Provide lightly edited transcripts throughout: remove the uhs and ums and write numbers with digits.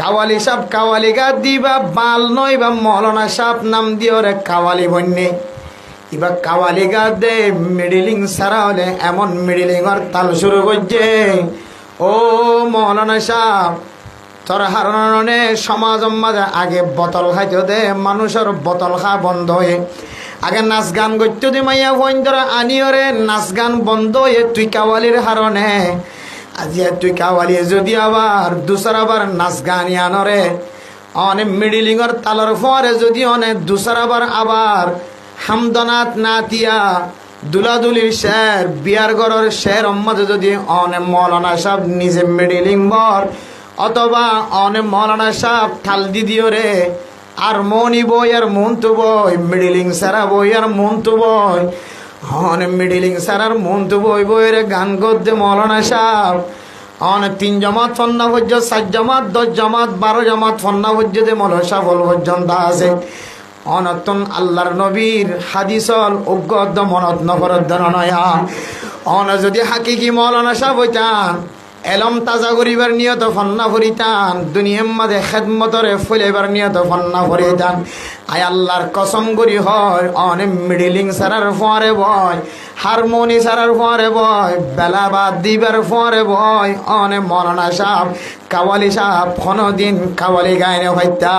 কাওয়ালি সাপ কাওয়ালি গা দিবা বাল নয় বা মৌলানা সাপ নাম দিও রে কাওয়ালি বন্যে ইবা কাওয়ালি গা দে মিডিলিং সারা হলে এমন মিডিলিংর তাল শুরু করছে। ও মৌলানা সাপ তোর হারণে সমাজ মাঝে আগে বোতল খাইতে দে, মানুষের বোতল খা বন্ধ হয়ে আগে নাচ গান করতে দে, মাইয়া বইন ধরে আনিও রে নাচ গান বন্ধ হয়ে তুই কাওয়ালির হারণে আজি তুই কাওয়ালি যদি আবার দুসর আবার নাচ গান আনরে অনেক মিডিলিংর তালর ফরে যদি অনেক দুসর আবার হামদনাথ নাতিয়া দুলাদুলির শের বিয়ার গড়ের শের মাঝে যদি অনেক মৌলানা সাহেব নিজে মিডিলিং বর অথবা অনেক মৌলানা সাহেব ঠাল দিদিও রে আর মনি বই আর মন তো বই মিডিলিং সারা বই আর মন তো বই অনেক মিডিলিং সারার মন তো বই বই রে গান করতে মৌলানা সাহেব অনেক 3 জমাত ফন্না পর্যন্ত 7 জমাত 10 জমাত 12 জমাত ফন্না পর্যন্ত মৌলানা সাহেব পর্যন্ত আছে অনতন আল্লাহর নবীর হাদিসল উগ্গদ মনত নফরদ নয়া অন যদি হাকিকি মৌলানা সাহেব হইতান এলম তাজা করিবার নিয়ত ফন্না ফরিতান দুনিয়ার মাঝে খেদমতরে ফুলেবার নিয়ত ফন্না ফরিতান আয় আল্লাহর কসম করি হয় অনেক মিডিলিং সারার ফরে বয় হারমোনি সারার ফরে বয় বেলা বাদ দিবার ফরে বয় অনেক মৌলানা সাহেব কাওয়ালি সাহেব কোনদিন কাওয়ালি গায়নে হইতা।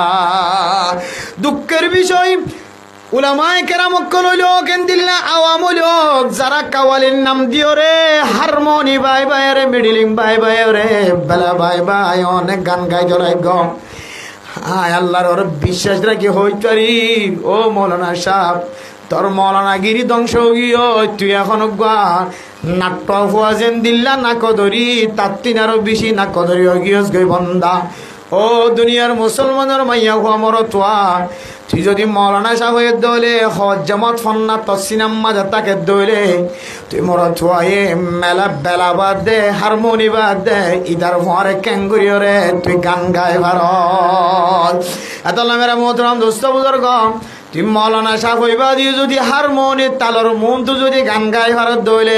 দুঃখের বিষয় উলামায়ে কেরাম কইলো কেন্দিল্লা আওয়াম লোক যারা কাওয়ালির নাম দিও রে হারমোনি বাই বাই রে মিডিলিং বাই বাই রে বেলা বাই বাই অনেক গান গাই জড়াই গ আয় আল্লাহর ওর বিশ্বাস রাখি হইতারি। ও মৌলানা সাহেব তোর মৌলানাগিরি ধ্বংস গিয়ে তুই এখন নাট্য হওয়া যেন দিল্লা না কদরি তার 3 আরো বেশি না কদরি গিয়স গই বন্দা। ও দুনিয়ার মুসলমানের মাইয়া হওয়া মর তোয়া তুই যদি মৌলানা সাহেবের দলে হজ জামাত ফন্না তসিনাম মাঝে তাকে দলে তুই মর থুয়ে মেলা বেলা বাদ দে হারমোনি বাদ দে ইদার ভরে ক্যাঙ্গুরিও রে তুই গান গাই ভারত এত মেরা মোহতরাম দোস্ত বুজুর্গ তুই মৌলানা সাহেব হইবা দিয়ে যদি হারমোনি তালর মন তো যদি গান গাই ভারত দলে